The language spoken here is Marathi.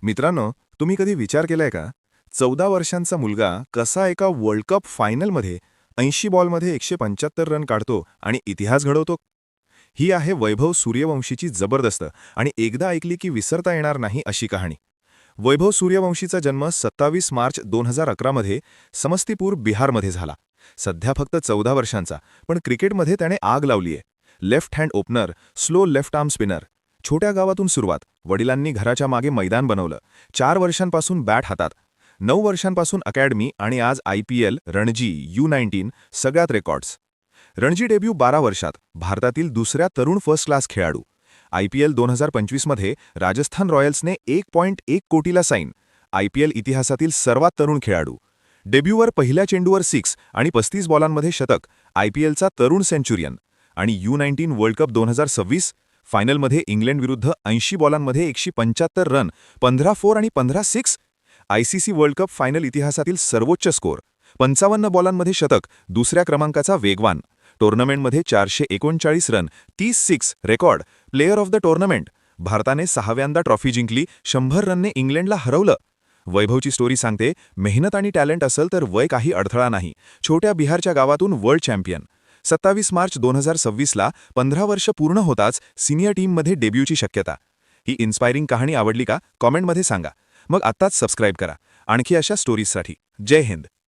मित्रांनो, तुम्ही कधी विचार केलाय का? 14 वर्षांचा मुलगा कसा एका वर्ल्ड कप फायनलमध्ये 80 बॉलमध्ये 175 रन काढतो आणि इतिहास घडवतो? ही आहे वैभव सूर्यवंशीची जबरदस्त आणि एकदा ऐकली की विसरता येणार नाही अशी कहाणी. वैभव सूर्यवंशीचा जन्म 27 मार्च 2011 मध्ये समस्तीपूर, बिहारमध्ये झाला. सध्या फक्त 14 वर्षांचा, पण क्रिकेटमध्ये त्याने आग लावलीये. Left hand opener, slow left arm spinner. छोट्या गावातून सुरुवात. वडिलांनी घराच्या मागे मैदान बनवलं. 4 वर्षांपासून बॅट हातात. 9 वर्षांपासून अकॅडमी आणि आज IPL, रणजी, U19 सगळ्यात रेकॉर्ड्स. रणजी डेब्यू 12 वर्षात, भारतातील दुसऱ्या तरुण फर्स्ट क्लास खेळाडू. IPL 2025 मध्ये राजस्थान रॉयल्सने 1.1 कोटीला साईन. IPL इतिहासातील सर्वात तरुण खेळाडू. डेब्यूवर पहिल्या चेंडूवर 6 आणि 35 बॉलांमध्ये शतक. IPLचा तरुण सेंचुरियन. आणि U19 वर्ल्ड कप 2026 फायनलमध्ये इंग्लंडविरुद्ध 80 बॉलांमध्ये 175 रन, 15 फोर आणि 15 six. ICC world cup final इतिहासातील सर्वोच्च स्कोर. 55 बॉलांमध्ये शतक, दुसऱ्या क्रमांकाचा वेगवान. टुर्नामेंटमध्ये 439 run, 30 six, record. Player of the tournament. भारताने 6व्यांदा ट्रॉफी जिंकली, 100 रनने इंग्लंडला हरवलं. वैभवची स्टोरी सांगते, मेहनत आणि टॅलेंट असेल तर वय काही अडथळा नाही. छोट्या बिहारच्या गावातून वर्ल्ड चॅम्पियन. 27 मार्च 2026ला 15 वर्ष पूर्ण होताच सिनियर टीममध्ये डेब्यूची शक्यता. ही इन्स्पायरिंग कहाणी आवडली का? कॉमेंटमध्ये सांगा. मग आत्ताच सबस्क्राईब करा आणखी अशा स्टोरीजसाठी. जय हिंद.